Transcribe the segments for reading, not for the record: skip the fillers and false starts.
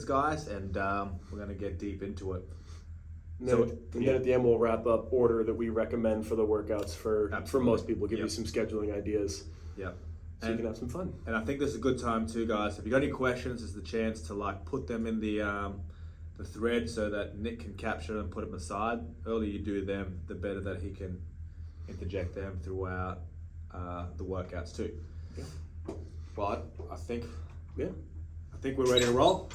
guys, and we're going to get deep into it. And then at the end we'll wrap up order that we recommend for the workouts for most people, give you some scheduling ideas. Yeah. So you can have some fun. And I think this is a good time too, guys. If you got any questions, it's the chance to put them in the thread so that Nick can capture them and put them aside. The earlier you do them, the better that he can interject them throughout the workouts too. Yeah. But I think we're ready to roll.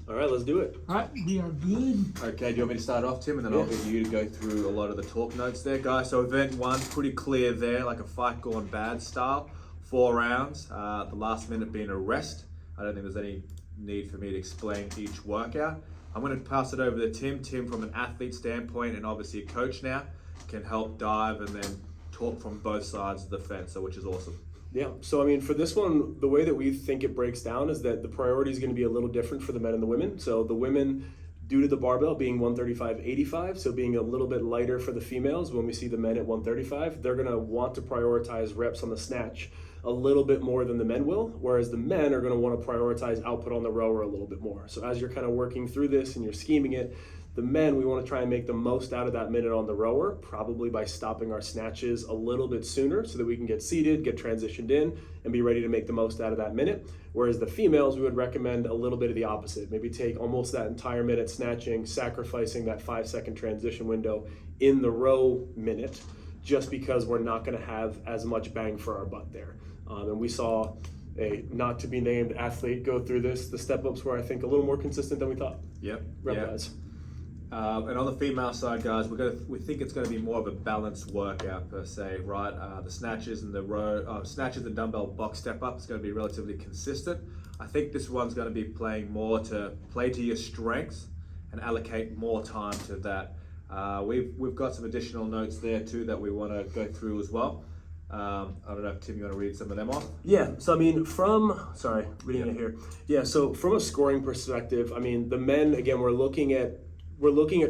All right, let's do it. All right, we are good. Okay, do you want me to start off, Tim? And then I'll get you to go through a lot of the talk notes there, guys. So event 1, pretty clear there, like a fight gone bad style. 4 rounds, the last minute being a rest. I don't think there's any need for me to explain each workout. I'm going to pass it over to Tim. Tim, from an athlete standpoint and obviously a coach now, can help dive and then talk from both sides of the fence, which is awesome. Yeah, so I mean, for this one, the way that we think it breaks down is that the priority is going to be a little different for the men and the women. So the women, due to the barbell being 135/85, so being a little bit lighter for the females, when we see the men at 135, they're going to want to prioritize reps on the snatch a little bit more than the men will, whereas the men are going to want to prioritize output on the rower a little bit more. So as you're kind of working through this and you're scheming it, the men, we want to try and make the most out of that minute on the rower, probably by stopping our snatches a little bit sooner so that we can get seated, get transitioned in, and be ready to make the most out of that minute. Whereas the females, we would recommend a little bit of the opposite. Maybe take almost that entire minute snatching, sacrificing that 5-second transition window in the row minute, just because we're not going to have as much bang for our buck there. And we saw a not to be named athlete go through this. The step ups were, I think, a little more consistent than we thought. Yep. Rep-wise. And on the female side, guys, we think it's going to be more of a balanced workout per se, right? The snatches and snatches and dumbbell box step up is going to be relatively consistent. I think this one's going to be playing more to play to your strengths and allocate more time to that. We've got some additional notes there too that we want to go through as well. I don't know if Tim, you want to read some of them off? Yeah, so I mean, reading it here. Yeah, so from a scoring perspective, I mean, the men, again, we're looking at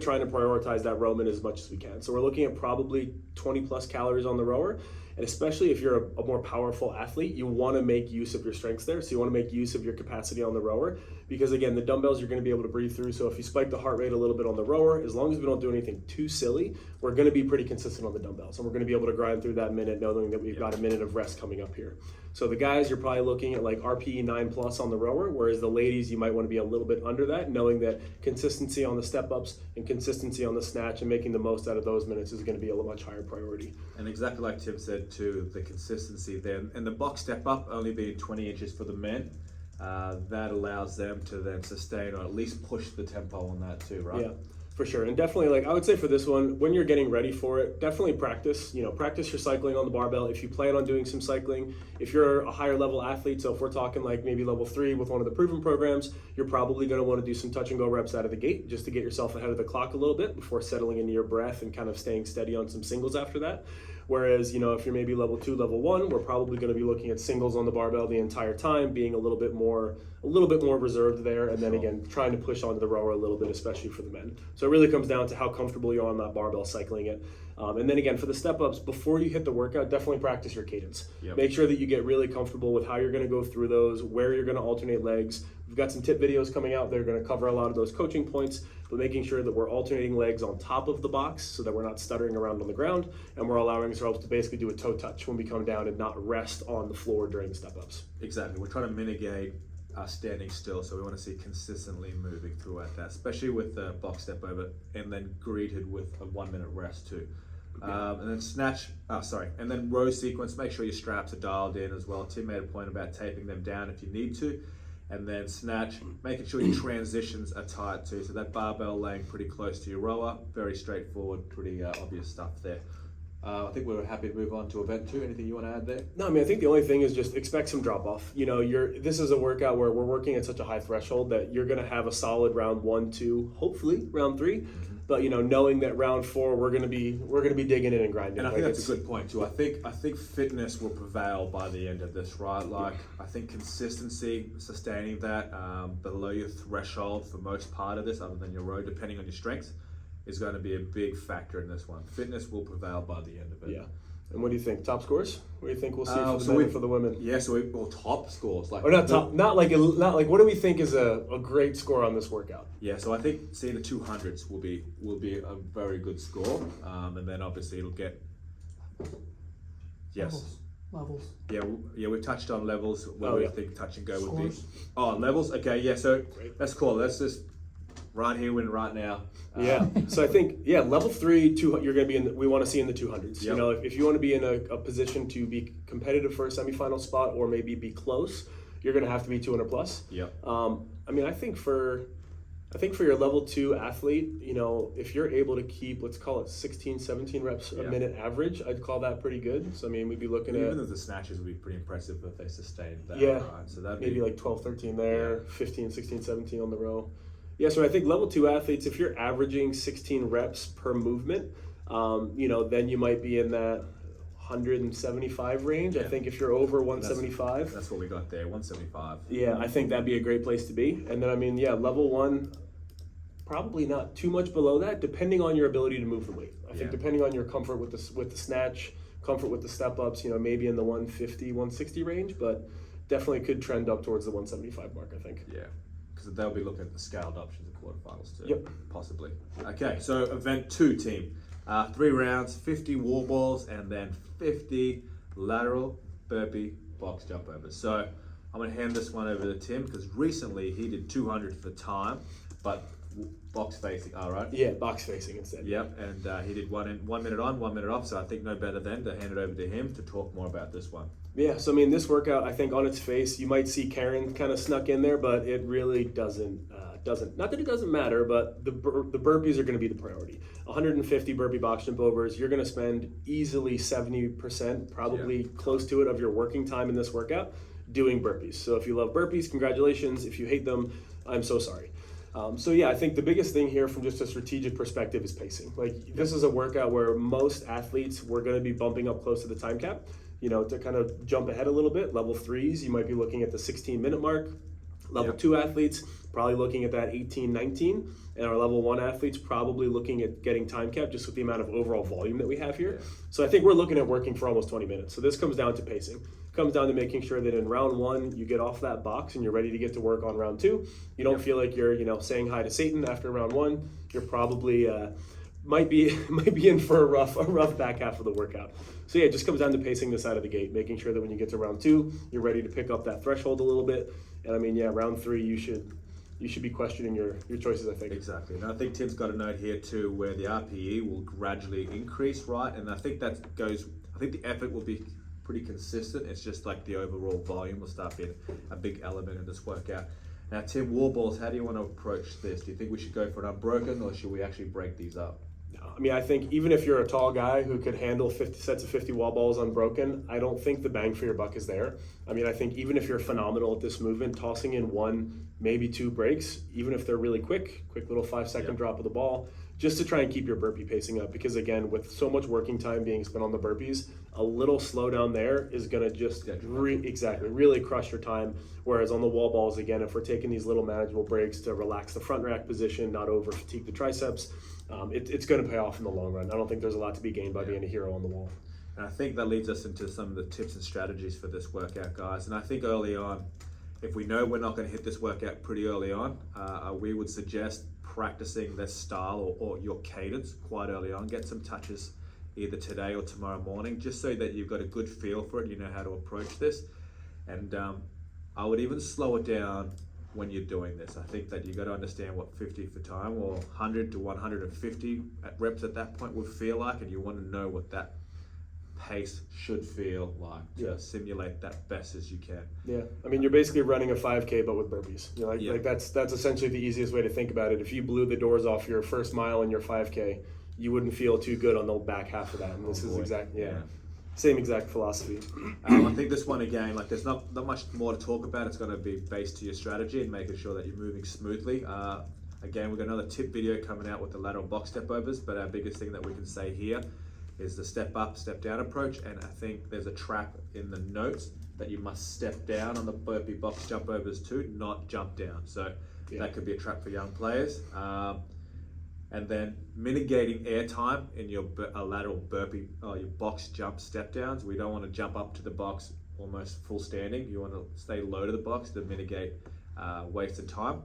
trying to prioritize that row minute as much as we can. So we're looking at probably 20 plus calories on the rower. And especially if you're a more powerful athlete, you want to make use of your strengths there. So you want to make use of your capacity on the rower, because again, the dumbbells you're going to be able to breathe through. So if you spike the heart rate a little bit on the rower, as long as we don't do anything too silly, we're going to be pretty consistent on the dumbbells. And we're going to be able to grind through that minute knowing that we've got a minute of rest coming up here. So the guys, you're probably looking at like RPE 9+ on the rower, whereas the ladies, you might want to be a little bit under that, knowing that consistency on the step ups and consistency on the snatch and making the most out of those minutes is going to be a much higher priority. And exactly like Tim said too, the consistency there, and the box step up only being 20 inches for the men, that allows them to then sustain or at least push the tempo on that too, right? Yeah. For sure. And definitely, like I would say for this one, when you're getting ready for it, definitely practice your cycling on the barbell. If you plan on doing some cycling, if you're a higher level athlete, so if we're talking like maybe level 3 with one of the proven programs, you're probably going to want to do some touch and go reps out of the gate just to get yourself ahead of the clock a little bit before settling into your breath and kind of staying steady on some singles after that. Whereas, if you're maybe level 2, level 1, we're probably going to be looking at singles on the barbell the entire time, being a little bit more reserved there, and then again, trying to push onto the rower a little bit, especially for the men. So it really comes down to how comfortable you are on that barbell cycling it. And then again, for the step-ups, before you hit the workout, definitely practice your cadence. Yep. Make sure that you get really comfortable with how you're going to go through those, where you're going to alternate legs. We've got some tip videos coming out. They're going to cover a lot of those coaching points, but making sure that we're alternating legs on top of the box so that we're not stuttering around on the ground, and we're allowing ourselves to basically do a toe touch when we come down and not rest on the floor during the step-ups. Exactly. We're trying to mitigate standing still, so we want to see consistently moving throughout that, especially with the box step over and then greeted with a 1 minute rest too. And then and then row sequence, make sure your straps are dialed in as well. Tim made a point about taping them down if you need to. And then snatch, making sure your transitions are tight too. So that barbell laying pretty close to your rower, very straightforward, pretty obvious stuff there. I think we're happy to move on to event 2. Anything you want to add there? No, I mean, I think the only thing is just expect some drop off. This is a workout where we're working at such a high threshold that you're going to have a solid round 1, 2, hopefully round 3. Mm-hmm. But knowing that round 4 we're going to be digging in and grinding. And I think that's a good point too. I think fitness will prevail by the end of this, right? I think consistency, sustaining that below your threshold for most part of this, other than your row, depending on your strengths, is going to be a big factor in this one. Fitness will prevail by the end of it. Yeah. And what do you think? Top scores? What do you think we'll see for the so men and for the women? Yeah, so top scores like Or not top, not like what do we think is a great score on this workout? Yeah, so I think seeing the 200s will be a very good score, and then obviously it'll get Levels. Yeah, we touched on levels. What Oh, we yeah. think touch and go Scores. would be. Oh, levels. Okay, yeah. So Great. that's cool. Let's just right here, win right now. Yeah. So I think level 3, you're going to be in. We want to see in the 200s. You Yep. know, if you want to be in a position to be competitive for a semifinal spot or maybe be close, you're going to have to be 200 plus. Yep. I mean, I think for your level 2 athlete, you know, if you're able to keep, let's call it 16, 17 reps a Yeah. minute average, I'd call that pretty good. So I mean, we'd be looking Even at the snatches would be pretty impressive if they sustained that. Yeah. Right? So that'd maybe be like 12, 13 there, 15, 16, 17 on the row. Yeah, so I think level 2 athletes, if you're averaging 16 reps per movement, you know, then you might be in that 175 range. I Yeah. think if you're over 175, That's what we got there. 175. yeah, I think that'd be a great place to be. And then, I mean, yeah, level 1, probably not too much below that, depending on your ability to move the weight. I think Yeah. depending on your comfort with the snatch, comfort with the step ups, you know, maybe in the 150, 160 range, but definitely could trend up towards the 175 mark, I think. Yeah, because they'll be looking at the scaled options in quarterfinals too. Yep. Possibly. Okay, so event 2 team. 3 rounds, 50 wall balls, and then 50 lateral burpee box jump overs. So I'm going to hand this one over to Tim because recently he did 200 for time, but box facing. All right. Yeah, box facing instead. Yep, and he did 1 minute on, 1 minute off. So I think no better than to hand it over to him to talk more about this one. Yeah, so I mean, this workout, I think on its face, you might see Karen kind of snuck in there, but it really doesn't. Not that it doesn't matter, but the burpees are going to be the priority. 150 burpee box jump overs. You're going to spend easily 70%, probably close to it, of your working time in this workout doing burpees. So if you love burpees, congratulations. If you hate them, I'm so sorry. So yeah, I think the biggest thing here from just a strategic perspective is pacing. Like this is a workout where most athletes we're going to be bumping up close to the time cap. You know, to kind of jump ahead a little bit. Level 3s, you might be looking at the 16-minute mark. Level 2 athletes probably looking at that 18, 19, and our level 1 athletes probably looking at getting time cap just with the amount of overall volume that we have here. Yeah. So I think we're looking at working for almost 20 minutes. So this comes down to pacing. It comes down to making sure that in round 1 you get off that box and you're ready to get to work on round 2. You don't feel like you're, you know, saying hi to Satan after round 1. You're probably might be in for a rough back half of the workout. So yeah, it just comes down to pacing this out of the gate, making sure that when you get to round 2, you're ready to pick up that threshold a little bit. And I mean, yeah, round 3, you should be questioning your choices, I think. Exactly. And I think Tim's got a note here too where the RPE will gradually increase, right? And I think I think the effort will be pretty consistent. It's just like the overall volume will start being a big element in this workout. Now, Tim, wall balls, how do you want to approach this? Do you think we should go for an unbroken or should we actually break these up? I mean, I think even if you're a tall guy who could handle 50 sets of 50 wall balls unbroken, I don't think the bang for your buck is there. I mean, I think even if you're phenomenal at this movement, tossing in 1, maybe 2 breaks, even if they're really quick little 5-second drop of the ball, just to try and keep your burpee pacing up. Because again, with so much working time being spent on the burpees, a little slowdown there is going to just really crush your time. Whereas on the wall balls, again, if we're taking these little manageable breaks to relax the front rack position, not over fatigue the triceps, it's going to pay off in the long run. I don't think there's a lot to be gained by being a hero on the wall. And I think that leads us into some of the tips and strategies for this workout, guys. And I think early on, if we know we're not going to hit this workout pretty early on, we would suggest practicing this style or your cadence quite early on. Get some touches either today or tomorrow morning, just so that you've got a good feel for it, you know how to approach this. And I would even slow it down when you're doing this. I think that you got to understand what 50 for time or 100 to 150 reps at that point would feel like, and you want to know what that pace should feel like to simulate that best as you can. Yeah, I mean, you're basically running a 5K but with burpees. You know, like that's essentially the easiest way to think about it. If you blew the doors off your first mile in your 5K, you wouldn't feel too good on the back half of that. And this is same exact philosophy. I think this one again, like there's not much more to talk about. It's going to be based to your strategy and making sure that you're moving smoothly. Again, we've got another tip video coming out with the lateral box step overs, but our biggest thing that we can say here is the step up, step down approach. And I think there's a trap in the notes that you must step down on the burpee box jump overs too, not jump down. So that could be a trap for young players. and then mitigating air time in your lateral burpee, your box jump step downs. We don't want to jump up to the box almost full standing. You want to stay low to the box to mitigate wasted time.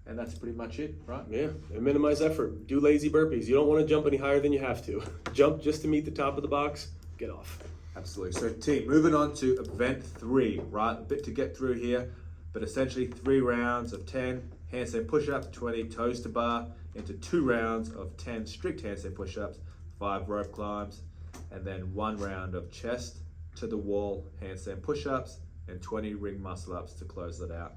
And that's pretty much it, right? Yeah, and minimize effort. Do lazy burpees. You don't want to jump any higher than you have to. Jump just to meet the top of the box, get off. Absolutely. So team, moving on to event 3, right? A bit to get through here, but essentially 3 rounds of 10 handstand push-ups, 20 toes to bar, into 2 rounds of 10 strict handstand push-ups, 5 rope climbs, and then 1 round of chest to the wall handstand push-ups, and 20 ring muscle-ups to close it out.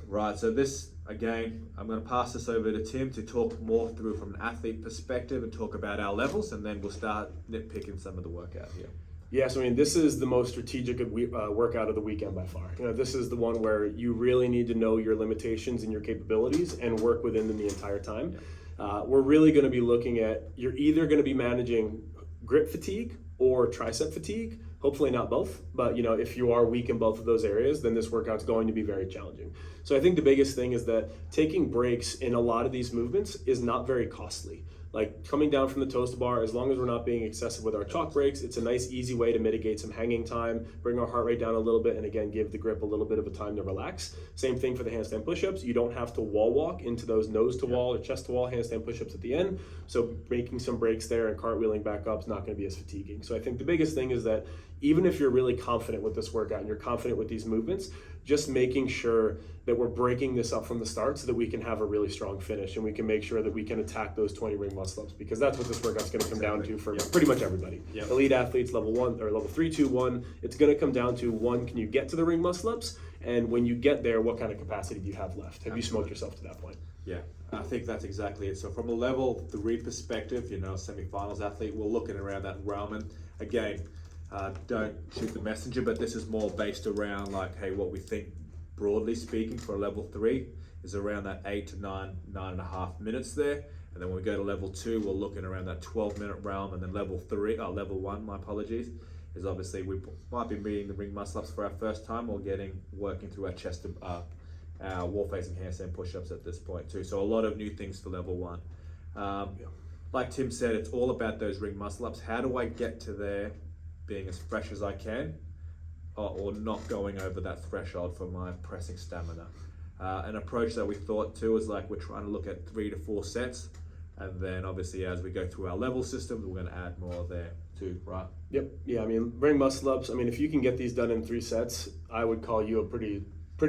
Right, so this, again, I'm going to pass this over to Tim to talk more through from an athlete perspective and talk about our levels, and then we'll start nitpicking some of the workout here. Yeah, so I mean, this is the most strategic workout of the weekend by far. This is the one where you really need to know your limitations and your capabilities and work within them the entire time. We're really going to be looking at, you're either going to be managing grip fatigue or tricep fatigue. Hopefully not both, but if you are weak in both of those areas, then this workout's going to be very challenging. So I think the biggest thing is that taking breaks in a lot of these movements is not very costly. Like coming down from the toes to bar, as long as we're not being excessive with our chalk breaks, it's a nice easy way to mitigate some hanging time, bring our heart rate down a little bit, and again, give the grip a little bit of a time to relax. Same thing for the handstand push-ups. You don't have to wall walk into those nose to wall or chest to wall handstand push-ups at the end. So making some breaks there and cartwheeling back up is not going to be as fatiguing. So I think the biggest thing is that even if you're really confident with this workout and you're confident with these movements, just making sure that we're breaking this up from the start so that we can have a really strong finish and we can make sure that we can attack those 20 ring muscle ups, because that's what this workout's going to come down to for pretty much everybody. Elite athletes, level 1 or level 3, 2, 1, it's going to come down to 1, can you get to the ring muscle ups? And when you get there, what kind of capacity do you have left? Have you smoked yourself to that point? Yeah, I think that's exactly it. So from a level 3 perspective, semifinals athlete, we're looking around that realm. And again, don't shoot the messenger, but this is more based around like, hey, what we think broadly speaking for a level 3 is around that 8 to 9.5 minutes there. And then when we go to level 2, we're looking around that 12-minute realm. And then level 1, my apologies, is obviously we might be meeting the ring muscle ups for our first time or working through our chest, our wall facing handstand push-ups at this point too. So a lot of new things for level 1. Like Tim said, it's all about those ring muscle ups. How do I get to there being as fresh as I can, or not going over that threshold for my pressing stamina? An approach that we thought too is like we're trying to look at 3 to 4 sets, and then obviously as we go through our level systems, we're going to add more there too, right? Yep. Yeah, I mean, ring muscle ups, I mean, if you can get these done in 3 sets, I would call you a pretty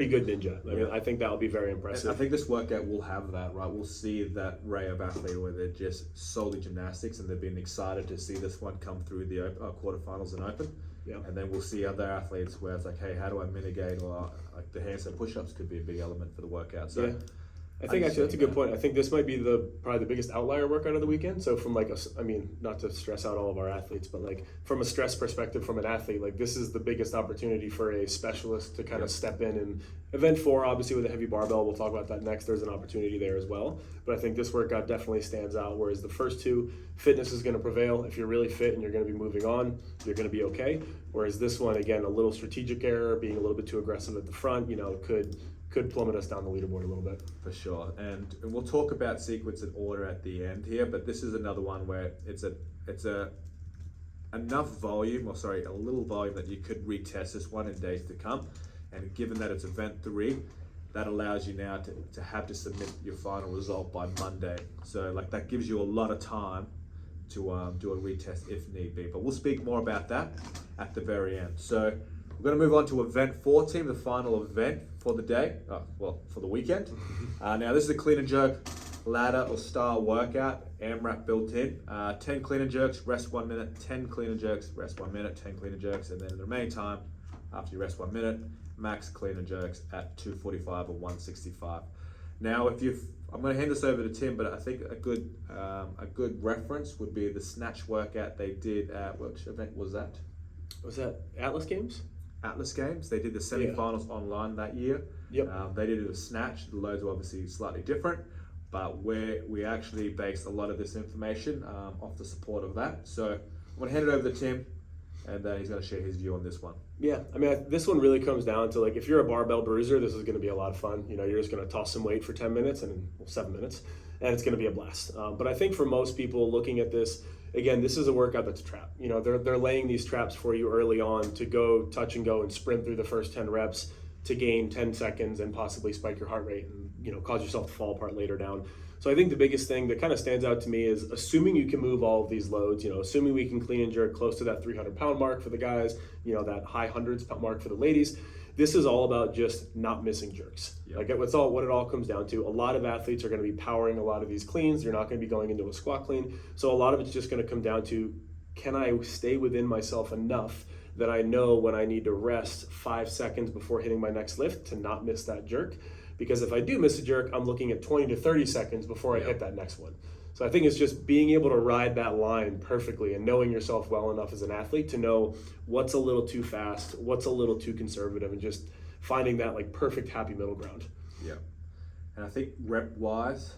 good ninja. I mean, I think that would be very impressive. I think this workout will have that, right? We'll see that ray of athlete where they're just solely gymnastics and they've been excited to see this one come through the quarterfinals and open. Yeah. And then we'll see other athletes where it's like, hey, how do I mitigate, or like the handstand push-ups could be a big element for the workout. So yeah. I think actually that's a good point. I think this might be probably the biggest outlier workout of the weekend. So from not to stress out all of our athletes, but like from a stress perspective from an athlete, like this is the biggest opportunity for a specialist to kind of step in. And event 4, obviously with a heavy barbell, we'll talk about that next. There's an opportunity there as well. But I think this workout definitely stands out. Whereas the first 2, fitness is going to prevail. If you're really fit and you're going to be moving on, you're going to be okay. Whereas this one, again, a little strategic error, being a little bit too aggressive at the front, could plummet us down the leaderboard a little bit. For sure, and we'll talk about sequence and order at the end here, but this is another one where it's a enough volume, a little volume that you could retest this one in days to come. And given that it's event 3, that allows you now to have to submit your final result by Monday. So like that gives you a lot of time to do a retest if need be. But we'll speak more about that at the very end. So we're going to move on to event 4, team, the final event for the day, for the weekend. Now this is a clean and jerk ladder or style workout, AMRAP built in. 10 clean and jerks, rest 1 minute, 10 clean and jerks, rest 1 minute, 10 clean and jerks, and then in the remaining time, after you rest 1 minute, max clean and jerks at 245 or 165. Now I'm going to hand this over to Tim, but I think a good reference would be the snatch workout they did at, which event was that? Was that Atlas Games? Atlas Games. They did the semi-finals online that year. Yep. They did it a snatch. The loads were obviously slightly different, but we actually based a lot of this information off the support of that. So I'm going to hand it over to Tim and he's going to share his view on this one. Yeah, I mean, this one really comes down to, like, if you're a barbell bruiser, this is going to be a lot of fun. You know, you're just going to toss some weight for 10 minutes and 7 minutes, and it's going to be a blast. But I think for most people looking at this, again, this is a workout that's a trap. You know, they're laying these traps for you early on to go touch and go and sprint through the first 10 reps to gain 10 seconds and possibly spike your heart rate and, you know, cause yourself to fall apart later down. So I think the biggest thing that kind of stands out to me is assuming you can move all of these loads, you know, assuming we can clean and jerk close to that 300-pound mark for the guys, you know, that high hundreds mark for the ladies. This is all about just not missing jerks. Yep. Like, that's all what it all comes down to. A lot of athletes are going to be powering a lot of these cleans. You're not going to be going into a squat clean. So a lot of it's just going to come down to, can I stay within myself enough that I know when I need to rest 5 seconds before hitting my next lift to not miss that jerk? Because if I do miss a jerk, I'm looking at 20 to 30 seconds before I hit that next one. So I think it's just being able to ride that line perfectly and knowing yourself well enough as an athlete to know what's a little too fast, what's a little too conservative, and just finding that, like, perfect happy middle ground. Yeah. And I think rep-wise,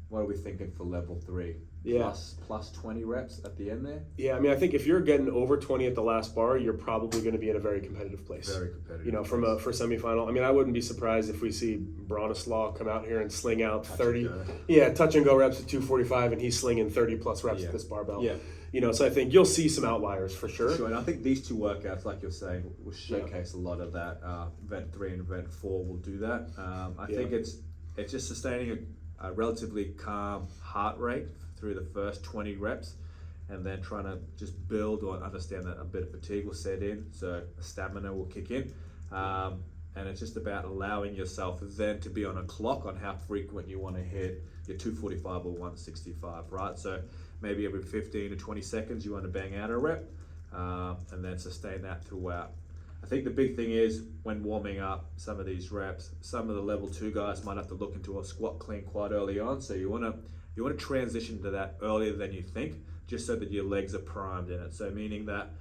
what are we thinking for level 3? Yeah. Plus 20 reps at the end there? Yeah, I mean, I think if you're getting over 20 at the last bar, you're probably going to be in a very competitive place. Very competitive. You know, for semifinal. I mean, I wouldn't be surprised if we see Bronislaw come out here and sling out touch and go reps at 245, and he's slinging 30 plus reps at this barbell. Yeah. You know, so I think you'll see some outliers for sure. And I think these two workouts, like you're saying, will showcase a lot of that. Event 3 and Event 4 will do that. I think it's just sustaining a relatively calm heart rate through the first 20 reps, and then trying to just build or understand that a bit of fatigue will set in, so stamina will kick in. And it's just about allowing yourself then to be on a clock on how frequent you want to hit your 245 or 165, right? So maybe every 15 to 20 seconds you want to bang out a rep, and then sustain that throughout. I think the big thing is when warming up some of these reps, some of the level 2 guys might have to look into a squat clean quite early on. So you want to transition to that earlier than you think, just so that your legs are primed in it. So meaning that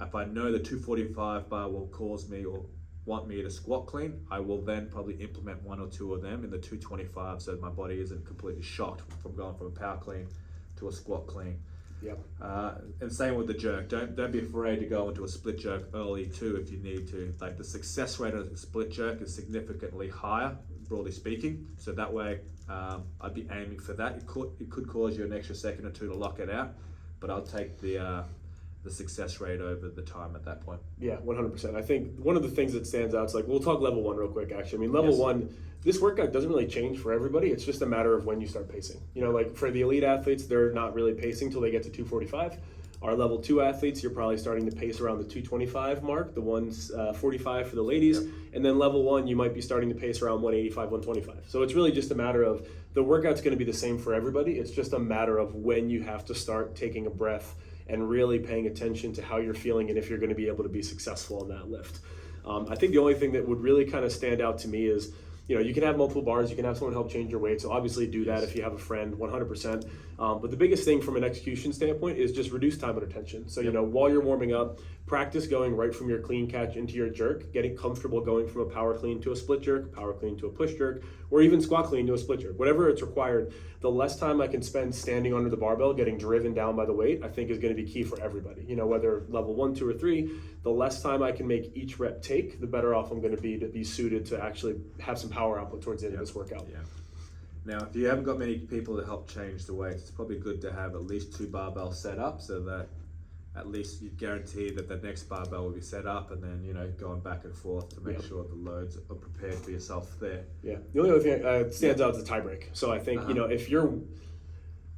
if I know the 245 bar will cause me or want me to squat clean, I will then probably implement 1 or 2 of them in the 225, so my body isn't completely shocked from going from a power clean to a squat clean. Yep. And same with the jerk. Don't be afraid to go into a split jerk early too if you need to. Like, the success rate of the split jerk is significantly higher, broadly speaking. So that way, I'd be aiming for that. It could cause you an extra second or 2 to lock it out, but I'll take the success rate over the time at that point. Yeah, 100%. I think one of the things that stands out is, like, we'll talk level 1 real quick, actually. I mean, level 1, this workout doesn't really change for everybody. It's just a matter of when you start pacing. You know, like, for the elite athletes, they're not really pacing till they get to 245. Our level 2 athletes, you're probably starting to pace around the 225 mark, the 145 for the ladies. Yep. And then level 1, you might be starting to pace around 185, 125. So it's really just a matter of, the workout's going to be the same for everybody. It's just a matter of when you have to start taking a breath and really paying attention to how you're feeling and if you're going to be able to be successful in that lift. I think the only thing that would really kind of stand out to me is, you know, you can have multiple bars, you can have someone help change your weight, so obviously do that if you have a friend, 100%. But the biggest thing from an execution standpoint is just reduce time under tension. So, you know, while you're warming up, practice going right from your clean catch into your jerk, getting comfortable going from a power clean to a split jerk, power clean to a push jerk, or even squat clean to a split jerk. Whatever it's required, the less time I can spend standing under the barbell, getting driven down by the weight, I think is going to be key for everybody. You know, whether level 1, 2, or 3, the less time I can make each rep take, the better off I'm going to be suited to actually have some power output towards the end of this workout. Yeah. Now, if you haven't got many people to help change the weights, it's probably good to have at least 2 barbells set up, so that at least you guarantee that the next barbell will be set up, and then, you know, going back and forth to make sure the loads are prepared for yourself there. Yeah. The only other thing that stands out is the tie break. So I think, you know, if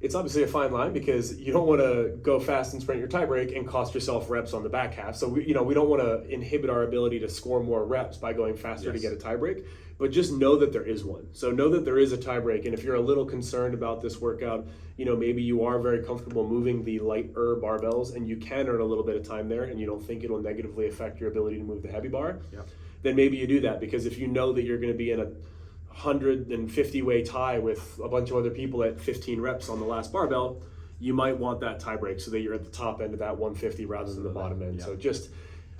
it's obviously a fine line, because you don't want to go fast and sprint your tie break and cost yourself reps on the back half. So we don't want to inhibit our ability to score more reps by going faster to get a tie break, but just know that there is one. So know that there is a tie break, and if you're a little concerned about this workout, you know, maybe you are very comfortable moving the lighter barbells and you can earn a little bit of time there, and you don't think it'll negatively affect your ability to move the heavy bar, then maybe you do that. Because if you know that you're going to be in a 150 way tie with a bunch of other people at 15 reps on the last barbell, you might want that tie break so that you're at the top end of that 150 rather than the bottom end. So just,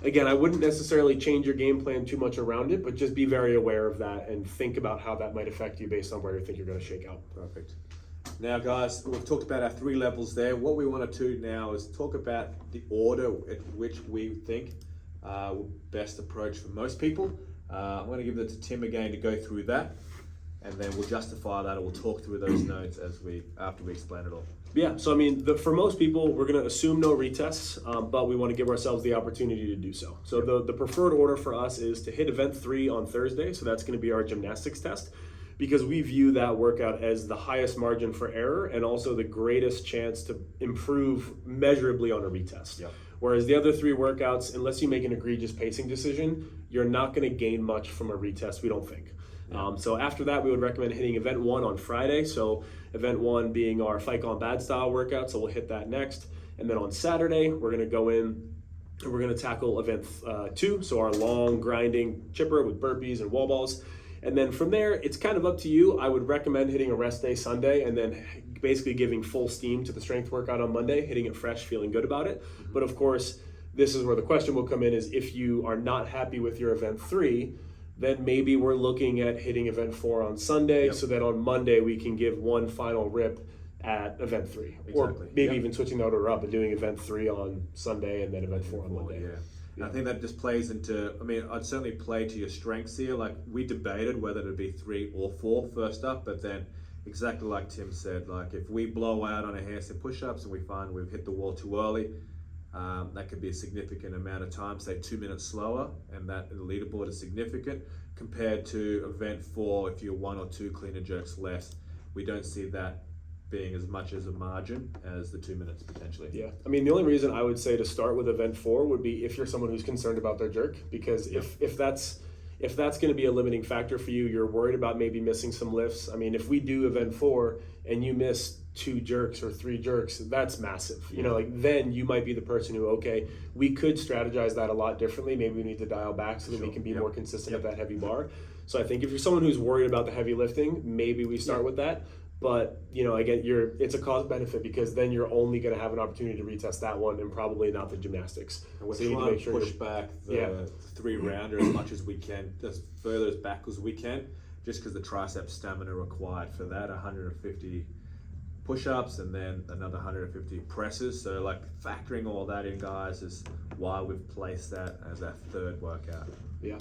again, I wouldn't necessarily change your game plan too much around it, but just be very aware of that and think about how that might affect you based on where you think you're going to shake out. Perfect. Now, guys, we've talked about our 3 levels there. What we want to do now is talk about the order at which we think will best approach for most people. I'm going to give it to Tim again to go through that, and then we'll justify that, or we'll talk through those notes after we explain it all. Yeah, so I mean, for most people, we're going to assume no retests, but we want to give ourselves the opportunity to do so. So the preferred order for us is to hit event 3 on Thursday, so that's going to be our gymnastics test, because we view that workout as the highest margin for error and also the greatest chance to improve measurably on a retest. Yep. Whereas the other 3 workouts, unless you make an egregious pacing decision, you're not going to gain much from a retest, we don't think. So after that, we would recommend hitting event 1 on Friday. So event 1 being our Fight Gone Bad style workout. So we'll hit that next. And then on Saturday, we're going to go in and we're going to tackle event 2. So our long grinding chipper with burpees and wall balls. And then from there, it's kind of up to you. I would recommend hitting a rest day Sunday and then basically giving full steam to the strength workout on Monday, hitting it fresh, feeling good about it. But of course, this is where the question will come in, is if you are not happy with your event 3, then maybe we're looking at hitting event 4 on Sunday, so that on Monday we can give one final rip at event 3. Exactly. Or maybe even switching the order up and doing event 3 on Sunday and then event 4 on Monday. I think that just plays into, I mean, I'd certainly play to your strengths here. Like, we debated whether it'd be 3 or 4 first up, but then exactly like Tim said, like if we blow out on a handstand push-ups and we find we've hit the wall too early, that could be a significant amount of time, say 2 minutes slower, and that the leaderboard is significant compared to event 4. If you're 1 or 2 clean and jerks less, we don't see that being as much as a margin as the 2 minutes potentially. Yeah, I mean, the only reason I would say to start with event 4 would be if you're someone who's concerned about their jerk, because if that's going to be a limiting factor for you, you're worried about maybe missing some lifts. I mean, if we do event 4 and you miss 2 jerks or 3 jerks, that's massive. You know, like then you might be the person who, okay, we could strategize that a lot differently. Maybe we need to dial back so that we can be more consistent at that heavy bar. So I think if you're someone who's worried about the heavy lifting, maybe we start with that. But, you know, again, it's a cost benefit, because then you're only going to have an opportunity to retest that one and probably not the gymnastics. And we're so you trying need to push back the 3-rounder as much as we can, as further as back as we can, just because the tricep stamina required for that, 150 push-ups and then another 150 presses. So like factoring all that in, guys, is why we've placed that as our 3rd workout. Yeah.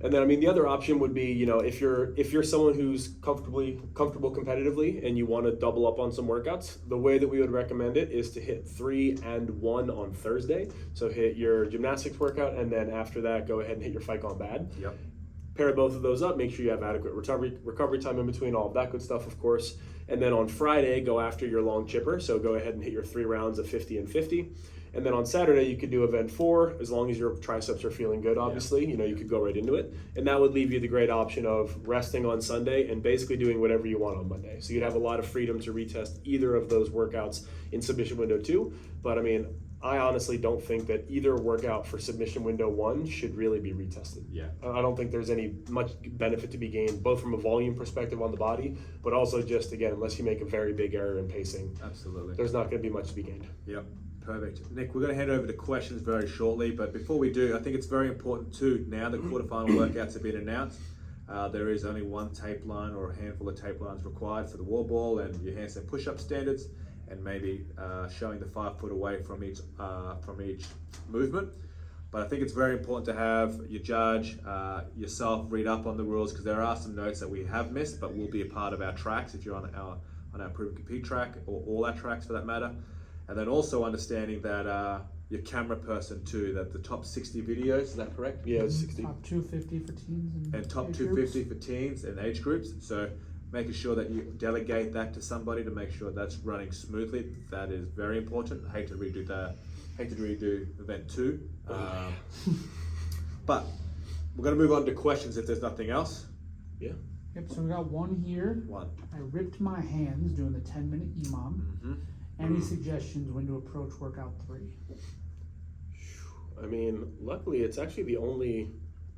And then, I mean, the other option would be, you know, if you're someone who's comfortable competitively and you want to double up on some workouts, the way that we would recommend it is to hit 3 and 1 on Thursday. So hit your gymnastics workout, and then after that, go ahead and hit your Fight Gone Bad. Yep. Pair both of those up, make sure you have adequate recovery time in between, all of that good stuff, of course. And then on Friday, go after your long chipper. So go ahead and hit your 3 rounds of 50 and 50. And then on Saturday, you could do event 4, as long as your triceps are feeling good, obviously. You know, you could go right into it. And that would leave you the great option of resting on Sunday and basically doing whatever you want on Monday. So you'd have a lot of freedom to retest either of those workouts in submission window 2. But I mean, I honestly don't think that either workout for submission window 1 should really be retested. Yeah. I don't think there's any much benefit to be gained, both from a volume perspective on the body, but also just, again, unless you make a very big error in pacing. Absolutely. There's not going to be much to be gained. Yep. Perfect. Nick, we're going to head over to questions very shortly, but before we do, I think it's very important too, now the quarterfinal workouts have been announced, there is only 1 tape line or a handful of tape lines required for the wall ball and your handstand push-up standards, and maybe showing the 5 foot away from each movement. But I think it's very important to have your judge, yourself read up on the rules, because there are some notes that we have missed, but will be a part of our tracks if you're on our Prove and Compete track, or all our tracks for that matter. And then also understanding that your camera person too, that the top 60 videos, is that correct? Yeah, it's 60. Top 250 for teens and top 250 for teens and age groups. So making sure that you delegate that to somebody to make sure that's running smoothly. That is very important. I hate to redo event 2. But we're going to move on to questions if there's nothing else. Yeah. Yep, so we got one here. I ripped my hands doing the 10-minute EMOM. Any suggestions when to approach workout 3? I mean, luckily it's actually the only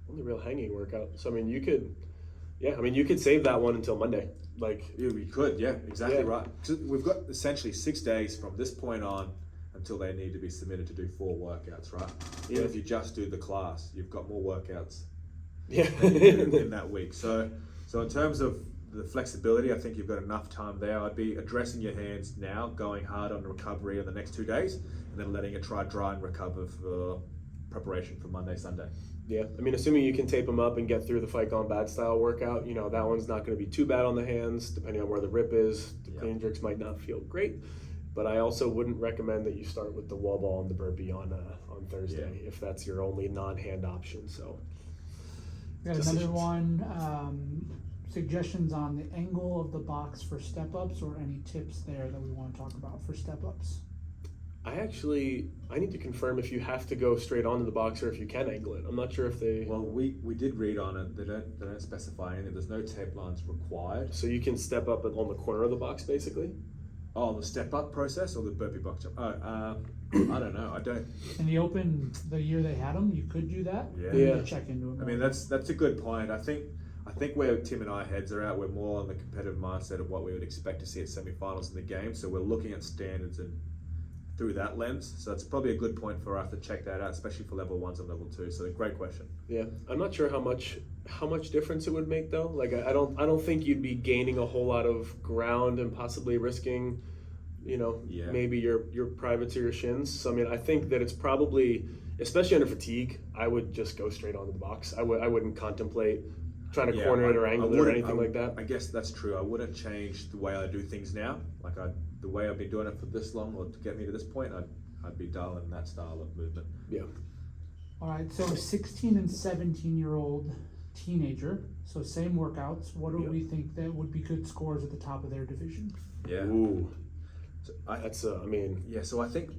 real hanging workout. So I mean, you could save that one until Monday. Like, yeah, we could, yeah, exactly right. So we've got essentially 6 days from this point on until they need to be submitted to do 4 workouts, right? Even if you just do the class, you've got more workouts in that week. So in terms of the flexibility, I think you've got enough time there. I'd be addressing your hands now, going hard on recovery in the next 2 days, and then letting it dry and recover for preparation for Monday, Sunday. Yeah, I mean, assuming you can tape them up and get through the fight gone bad style workout, you know, that one's not going to be too bad on the hands, depending on where the rip is. The clean jerks might not feel great, but I also wouldn't recommend that you start with the wall ball and the burpee on Thursday if that's your only non-hand option. So, we got another one. Suggestions on the angle of the box for step ups, or any tips there that we want to talk about for step ups? I need to confirm if you have to go straight onto the box or if you can angle it. I'm not sure if they. Well, we did read on it. They don't specify anything. There's no tape lines required. So you can step up on the corner of the box, basically. Oh, the step up process or the burpee box jump? I don't know. I don't. In the Open, the year they had them, you could do that. Yeah. You need to check into it. I mean, that's a good point. I think where Tim and I heads are at, we're more on the competitive mindset of what we would expect to see at semi-finals in the game. So we're looking at standards and through that lens. So it's probably a good point for us to check that out, especially for level 1s and level 2. So great question. Yeah, I'm not sure how much difference it would make though. Like I don't think you'd be gaining a whole lot of ground and possibly risking, maybe your privates or your shins. So I mean, I think that it's probably, especially under fatigue, I would just go straight onto the box. I wouldn't contemplate trying to corner it or angle it or anything like that. I guess that's true. I wouldn't change the way I do things now. Like the way I've been doing it for this long, or to get me to this point, I'd be dialing that style of movement. Yeah. All right. So a 16 and 17-year-old teenager. So same workouts. What do we think that would be good scores at the top of their division? Yeah. Ooh. So So I think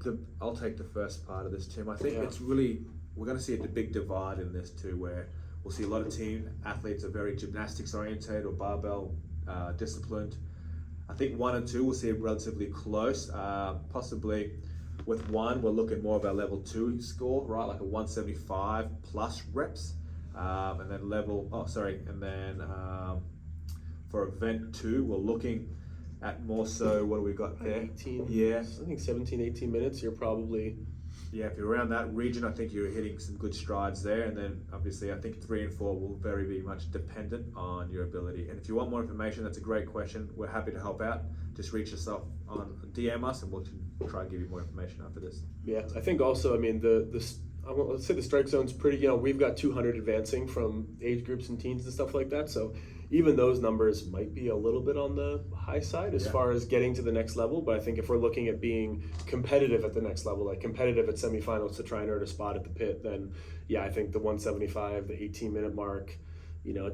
I'll take the first part of this, Tim. I think it's really, we're going to see a big divide in this too, where we'll see a lot of team athletes are very gymnastics oriented or barbell disciplined. I think 1 and 2 we'll see relatively close. Possibly with 1, we're looking more of our level 2 score, right? Like a 175 plus reps. And then for event 2, we're looking at more so, what do we got there? 18. Yeah. I think 17, 18 minutes, you're probably... Yeah, if you're around that region, I think you're hitting some good strides there. And then obviously I think 3 and 4 will very much dependent on your ability. And if you want more information, that's a great question. We're happy to help out. Just reach us up on DM us and we'll try and give you more information after this. Yeah, I think also, I mean, let's say the strike zone's pretty, we've got 200 advancing from age groups and teens and stuff like that. So even those numbers might be a little bit on the high side as far as getting to the next level. But I think if we're looking at being competitive at the next level, like competitive at semifinals to try and earn a spot at the pit, then I think the 175, the 18-minute mark,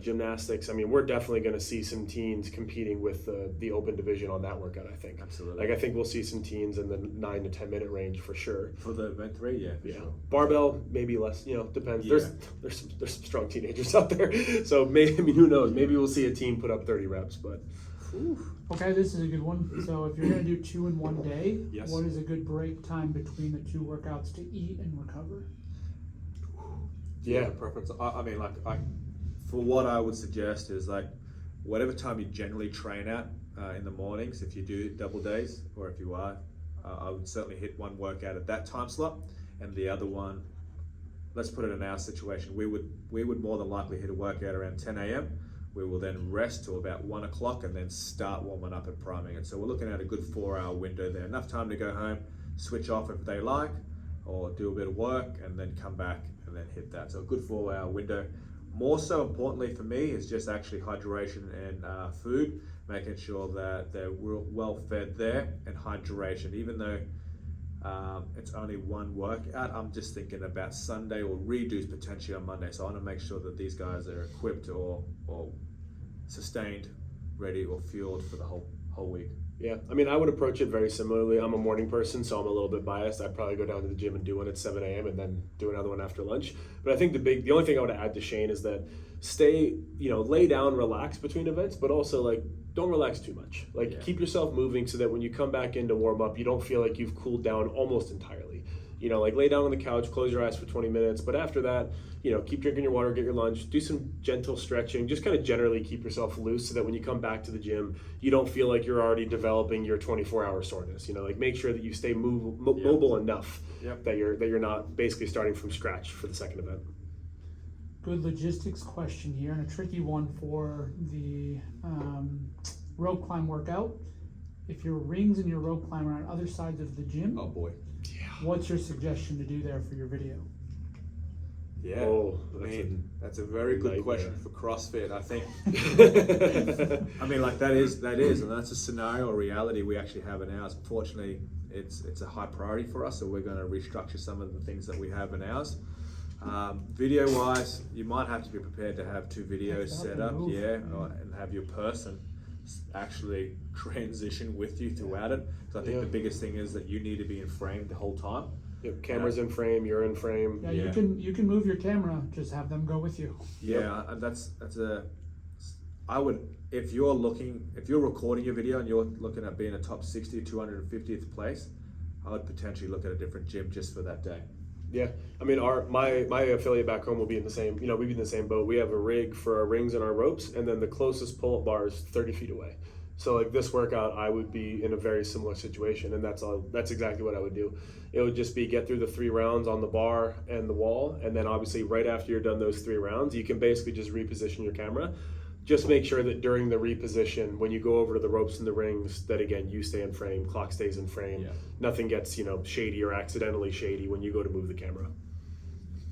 gymnastics. I mean, we're definitely going to see some teens competing with the open division on that workout, I think. Absolutely. Like, I think we'll see some teens in the 9 to 10 minute range for sure. For the event 3, for sure. Barbell, maybe less, depends. Yeah. There's some strong teenagers out there. So maybe, who knows? Maybe we'll see a team put up 30 reps, but. Okay, this is a good one. So if you're going to do 2 in one day, Yes. What is a good break time between the 2 workouts to eat and recover? Yeah. Preference. For what I would suggest is like whatever time you generally train at in the mornings, if you do double days or if you are, I would certainly hit one workout at that time slot, and the other one, let's put it in our situation, we would more than likely hit a workout around 10 a.m. We will then rest till about 1 o'clock and then start warming up and priming it. So we're looking at a good 4-hour window there, enough time to go home, switch off if they like, or do a bit of work and then come back and then hit that. So a good 4-hour window. More so importantly for me is just actually hydration and food, making sure that they're well fed there, and hydration. Even though it's only one workout, I'm just thinking about Sunday or redos potentially on Monday. So I want to make sure that these guys are equipped or sustained, ready or fueled for the whole week. Yeah, I mean, I would approach it very similarly. I'm a morning person, so I'm a little bit biased. I'd probably go down to the gym and do one at 7 a.m. and then do another one after lunch. But I think the only thing I would add to Shane is that lay down, relax between events, but also like don't relax too much. Like keep yourself moving so that when you come back in to warm up, you don't feel like you've cooled down almost entirely. Like lay down on the couch, close your eyes for 20 minutes. But after that, keep drinking your water, get your lunch, do some gentle stretching, just kind of generally keep yourself loose so that when you come back to the gym, you don't feel like you're already developing your 24-hour soreness. Like make sure that you stay mobile enough that you're not basically starting from scratch for the second event. Good logistics question here, and a tricky one for the rope climb workout. If your rings and your rope climb are on other sides of the gym, Oh boy. what's your suggestion to do there for your video? Yeah. Oh, that's a very good nightmare. question for CrossFit. I think. I mean, like that is, and that's a scenario or reality we actually have in ours. Fortunately, it's a high priority for us, so we're going to restructure some of the things that we have in ours. Video wise, you might have to be prepared to have 2 videos set up, and have your person actually transition with you throughout it. So I think the biggest thing is that you need to be in frame the whole time. Yep, camera's in frame, you're in frame. Yeah, you can move your camera, just have them go with you. Yeah, and I would, if you're recording your video and you're looking at being a top 60, 250th place, I would potentially look at a different gym just for that day. Yeah, I mean, my affiliate back home will be in the same, we'd be in the same boat. We have a rig for our rings and our ropes, and then the closest pull-up bar is 30 feet away. So like this workout, I would be in a very similar situation, and that's exactly what I would do. It would just be get through the 3 rounds on the bar and the wall, and then obviously right after you're done those 3 rounds, you can basically just reposition your camera. Just make sure that during the reposition, when you go over to the ropes and the rings, that again, you stay in frame, clock stays in frame. Yeah. Nothing gets, shady or accidentally shady when you go to move the camera.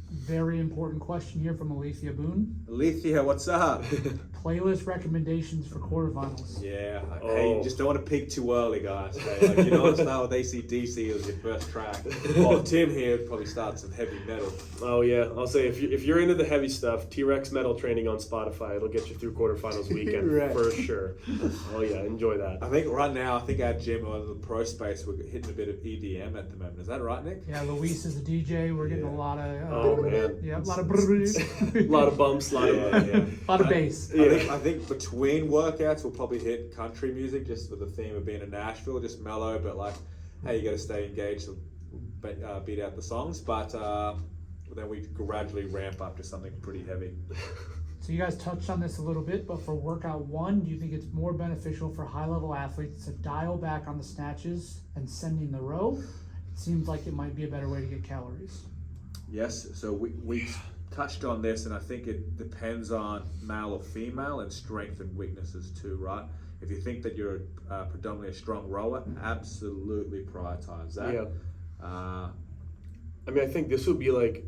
Very important question here from Alethea Boone. Alethea, what's up? Playlist recommendations for quarterfinals. Yeah, hey, you just don't want to peak too early, guys. Okay? Like, you don't want to start with AC/DC as your first track. Well, Tim here probably starts with heavy metal. Oh yeah, I'll say if you're into the heavy stuff, T-Rex Metal Training on Spotify, it'll get you through quarterfinals weekend Right. for sure. Oh yeah, enjoy that. I think right now, our gym or the pro space, we're hitting a bit of EDM at the moment. Is that right, Nick? Yeah, Luis is a DJ. We're getting a lot of Oh man. yeah, a lot of A lot of bumps, a lot of bass. I think between workouts we'll probably hit country music just with the theme of being in Nashville, just mellow, but like, hey, you got to stay engaged, beat out the songs. But then we gradually ramp up to something pretty heavy. So you guys touched on this a little bit, but for workout 1, do you think it's more beneficial for high-level athletes to dial back on the snatches and sending the row? It seems like it might be a better way to get calories. Yes, so we touched on this, and I think it depends on male or female and strength and weaknesses too, right? If you think that you're predominantly a strong rower, absolutely prioritize that. Yeah. I mean, I think this would be like,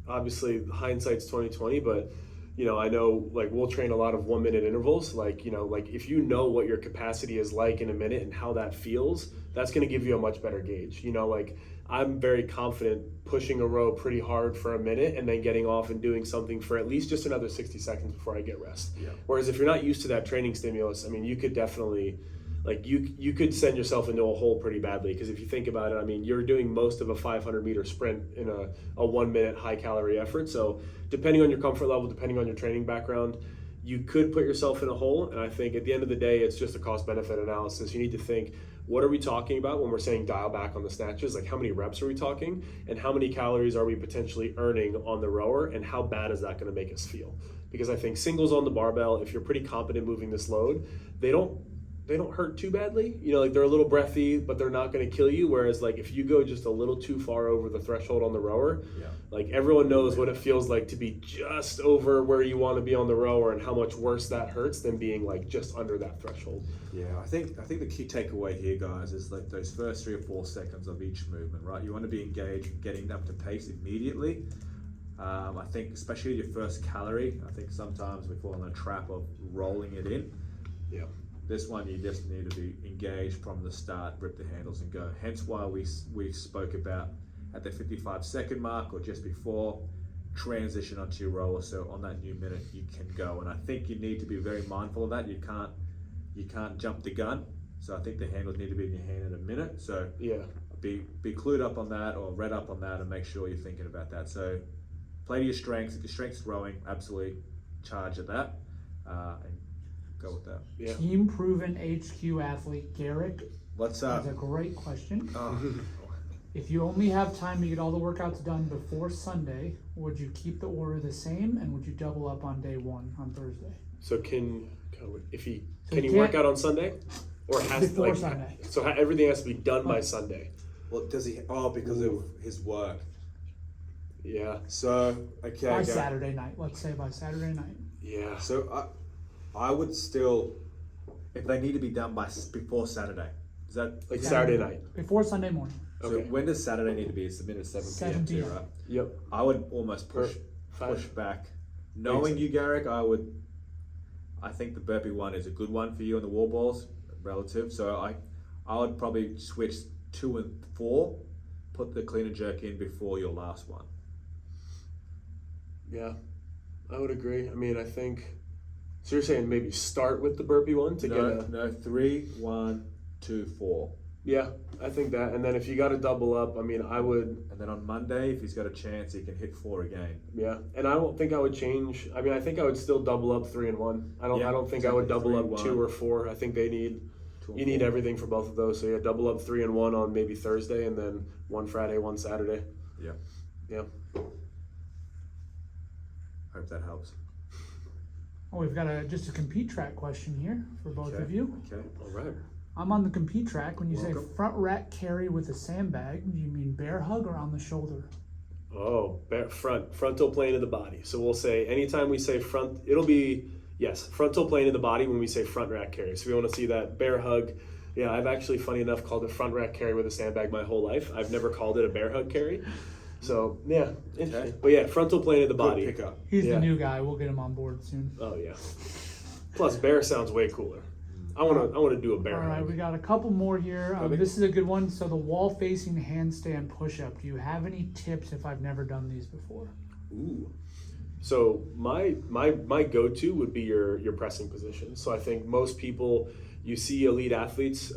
obviously hindsight's 2020, but I know like we'll train a lot of 1-minute intervals. Like, like if you know what your capacity is like in a minute and how that feels, that's going to give you a much better gauge. Like I'm very confident pushing a row pretty hard for a minute and then getting off and doing something for at least just another 60 seconds before I get rest. Yeah. Whereas if you're not used to that training stimulus, I mean, you could definitely, like you could send yourself into a hole pretty badly, because if you think about it, I mean, you're doing most of a 500-meter sprint in a 1-minute high-calorie effort. So depending on your comfort level, depending on your training background, you could put yourself in a hole. And I think at the end of the day, it's just a cost-benefit analysis. You need to think, what are we talking about when we're saying dial back on the snatches? Like, how many reps are we talking? And how many calories are we potentially earning on the rower? And how bad is that going to make us feel? Because I think singles on the barbell, if you're pretty competent moving this load, they don't hurt too badly. Like they're a little breathy, but they're not going to kill you. Whereas like if you go just a little too far over the threshold on the rower, like everyone knows what it feels like to be just over where you want to be on the rower, and how much worse that hurts than being like just under that threshold. Yeah, I think the key takeaway here, guys, is like those first 3 or 4 seconds of each movement, right? You want to be engaged, getting up to pace immediately. I think especially your first calorie, I think sometimes we fall in the trap of rolling it in. Yeah. This one, you just need to be engaged from the start, rip the handles and go. Hence why we spoke about at the 55-second mark or just before, transition onto your rower. So on that new minute, you can go. And I think you need to be very mindful of that. You can't jump the gun. So I think the handles need to be in your hand in a minute. So yeah, be clued up on that or read up on that and make sure you're thinking about that. So play to your strengths. If your strength's rowing, absolutely charge at that. And go with that. Yeah. Team proven HQ athlete Garrick. What's up? That's a great question. Oh. If you only have time to get all the workouts done before Sunday, would you keep the order the same, and would you double up on day 1 on Thursday? So can he work out on Sunday, or has before Sunday? So everything has to be done by Sunday. Well, does he? Oh, because of his work. Yeah. So okay. By Saturday night, let's say by Saturday night. Yeah. So I would still, if they need to be done before Saturday. Is that Like Saturday night. Before Sunday morning. So Okay. when does Saturday need to be? It's submitted 7 p.m. too, right? Yep. I would almost push Five. back. Knowing you, Garrick, I think the burpee one is a good one for you on the wall balls relative. So I would probably switch 2 and 4, put the clean and jerk in before your last one. Yeah, I would agree. I mean, I think. So you're saying maybe start with the burpee one to get a. No, 3, 1, 2, 4. Yeah, I think that. And then if you got to double up, I mean, I would. And then on Monday, if he's got a chance, he can hit 4 again. Yeah, and I don't think I would change. I mean, I think I would still double up 3 and 1. I don't think I would double 3, up 1. 2 or 4. I think they need. You need everything for both of those. So yeah, double up 3 and 1 on maybe Thursday, and then 1 Friday, 1 Saturday. Yeah. Yeah. Hope that helps. Oh, we've got just a compete track question here for both of you. Okay. All right. I'm on the compete track. When you say Welcome. front rack carry with a sandbag, do you mean bear hug or on the shoulder? Oh, frontal plane of the body. So we'll say anytime we say front, it'll be frontal plane of the body when we say front rack carry. So we want to see that bear hug. Yeah, I've actually, funny enough, called it front rack carry with a sandbag my whole life. I've never called it a bear hug carry. So yeah, interesting. But yeah, frontal plane of the body. Good pickup. He's Yeah. the new guy. We'll get him on board soon. Oh yeah. Plus, bear sounds way cooler. I want to do a bear All right, hug. we got a couple more here. This is a good one. So the wall facing handstand push-up. Do you have any tips if I've never done these before? Ooh. So my go-to would be your pressing position. So I think most people, you see elite athletes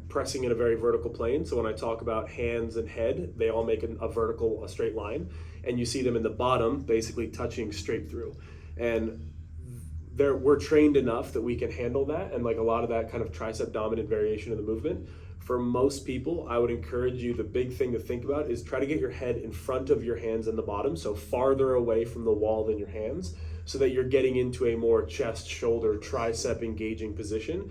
pressing in a very vertical plane. So when I talk about hands and head, they all make a straight line, and you see them in the bottom basically touching straight through. And we're trained enough that we can handle that, and like a lot of that kind of tricep dominant variation of the movement. For most people, I would encourage you, the big thing to think about is try to get your head in front of your hands in the bottom, so farther away from the wall than your hands, so that you're getting into a more chest, shoulder, tricep engaging position.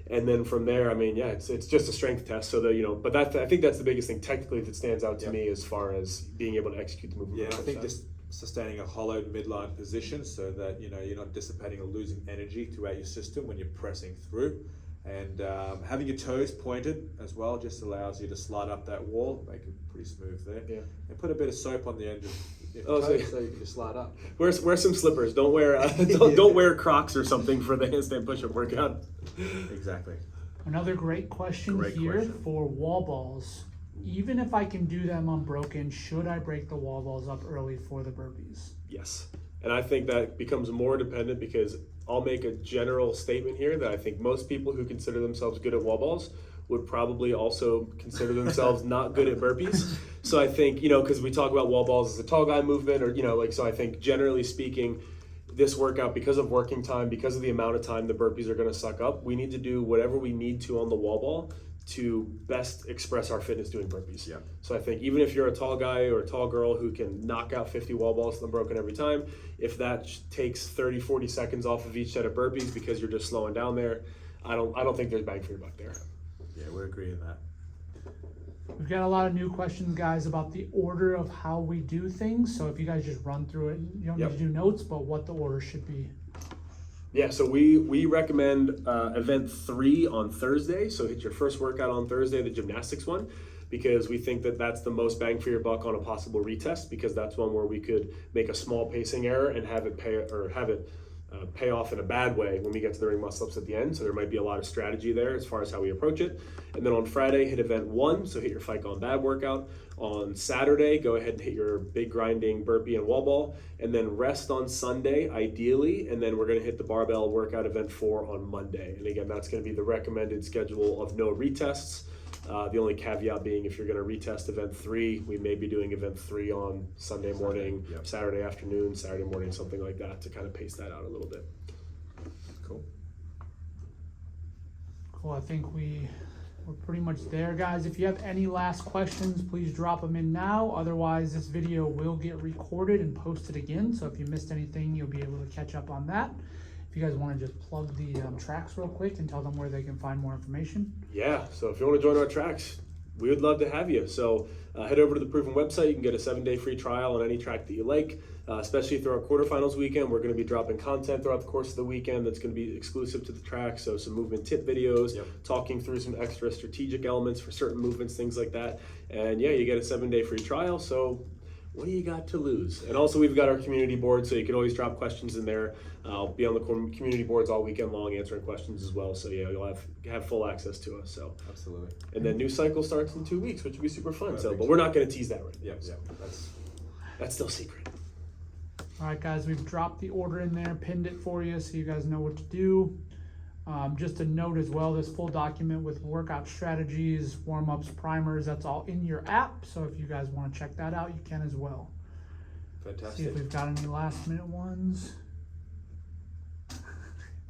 And then from there, I mean, yeah, it's just a strength test. So that, but I think that's the biggest thing technically that stands out to me as far as being able to execute the movement. Yeah, I think just sustaining a hollowed midline position so that you're not dissipating or losing energy throughout your system when you're pressing through. And having your toes pointed as well just allows you to slide up that wall, make it pretty smooth there. Yeah. And put a bit of soap on the end of your Oh, toes so you can just slide up. Wear some slippers. Don't wear don't wear Crocs or something for the handstand push-up workout. Exactly. Another great question for wall balls. Even if I can do them unbroken, should I break the wall balls up early for the burpees? Yes. And I think that becomes more dependent because I'll make a general statement here that I think most people who consider themselves good at wall balls would probably also consider themselves not good at burpees. So I think, because we talk about wall balls as a tall guy movement so I think generally speaking, this workout, because of working time, because of the amount of time the burpees are going to suck up, we need to do whatever we need to on the wall ball to best express our fitness doing burpees. Yeah. So I think even if you're a tall guy or a tall girl who can knock out 50 wall balls unbroken every time, if that takes 30, 40 seconds off of each set of burpees because you're just slowing down there, I don't think there's bang for your buck there. Yeah, we're agreeing that. We've got a lot of new questions, guys, about the order of how we do things. So if you guys just run through it, you don't need to do notes, but what the order should be. Yeah, so we recommend event 3 on Thursday. So hit your first workout on Thursday, the gymnastics one, because we think that that's the most bang for your buck on a possible retest, because that's one where we could make a small pacing error and have it pay off in a bad way when we get to the ring muscle ups at the end. So there might be a lot of strategy there as far as how we approach it. And then on Friday, hit event 1, so hit your fight on bad workout. On Saturday, go ahead and hit your big grinding burpee and wall ball, and then rest on Sunday ideally, and then we're going to hit the barbell workout event 4 on Monday. And again, that's going to be the recommended schedule of no retests. The only caveat being if you're going to retest event 3, we may be doing event 3 on Sunday morning, Saturday afternoon, Saturday morning, something like that, to kind of pace that out a little bit. Cool. Cool, I think we're pretty much there, guys. If you have any last questions, please drop them in now. Otherwise, this video will get recorded and posted again. So if you missed anything, you'll be able to catch up on that. If you guys want to just plug the tracks real quick and tell them where they can find more information. Yeah, so if you want to join our tracks, we would love to have you. So head over to the Proven website. You can get a 7-day free trial on any track that you like, especially through our quarterfinals weekend. We're going to be dropping content throughout the course of the weekend that's going to be exclusive to the track. So some movement tip videos, talking through some extra strategic elements for certain movements, things like that. And yeah, you get a 7-day free trial. So what do you got to lose? And also we've got our community board, so you can always drop questions in there. I'll be on the community boards all weekend long answering questions as well. So yeah, you'll have full access to us. So Absolutely. and then new cycle starts in 2 weeks, which will be super fun. So, Perfect. but we're not going to tease that right now. Yep. So That's that's still secret. All right, guys, we've dropped the order in there, pinned it for you so you guys know what to do. Just a note as well, this full document with workout strategies, warm-ups, primers, that's all in your app. So if you guys want to check that out, you can as well. See fantastic. if we've got any last minute ones.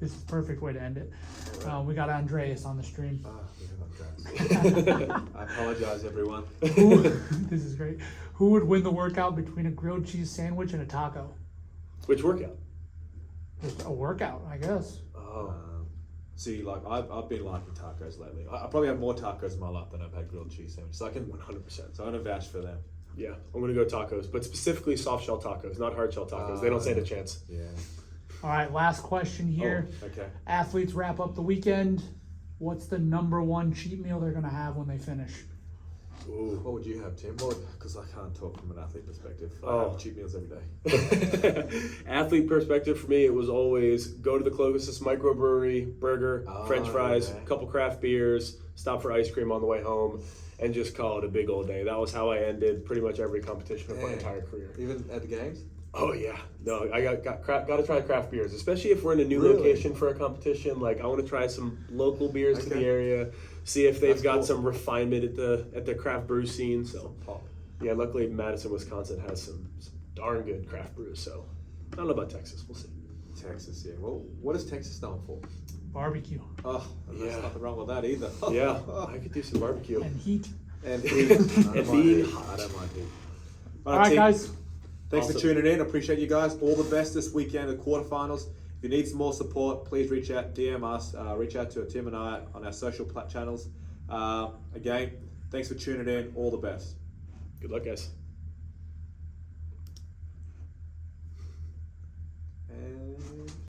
This is a perfect way to end it. We got Andreas on the stream. We have Andreas. I apologize, everyone. This is great. Who would win the workout between a grilled cheese sandwich and a taco? Which workout? Just a workout, I guess. Oh, See, like I've been liking tacos lately. I probably have more tacos in my life than I've had grilled cheese sandwiches. So I can 100%. So I'm gonna vouch for them. Yeah, I'm going to go tacos, but specifically soft shell tacos, not hard shell tacos. They don't stand a chance. Yeah. All right, last question here. Oh, okay. Athletes wrap up the weekend. What's the number 1 cheat meal they're gonna have when they finish? Ooh. What would you have, Tim? Because I can't talk from an athlete perspective. I Oh. have cheat meals every day. Athlete perspective for me, it was always go to the closest microbrewery, burger, French fries, okay. couple craft beers, stop for ice cream on the way home, and just call it a big old day. That was how I ended pretty much every competition of my Dang. entire career. Even at the games? Oh yeah, no, I got to try craft beers, especially if we're in a new Really? location for a competition. Like I want to try some local beers to the Okay. area, see if they've That's got cool. some refinement at the craft brew scene. So Pop. yeah, luckily Madison, Wisconsin has some darn good craft brews. So I don't know about Texas, we'll see. Texas, yeah. Well, what is Texas known for? Barbecue Oh, there's Yeah. nothing wrong with that either. Yeah, I could do some barbecue. and heat. And heat. I don't And mind being heat. hot. I don't mind heat. All right, team. guys. Thanks for Awesome. tuning in. Appreciate you guys. All the best this weekend at quarterfinals. If you need some more support, please reach out, DM us, reach out to Tim and I on our social channels. Again, thanks for tuning in. All the best. Good luck, guys.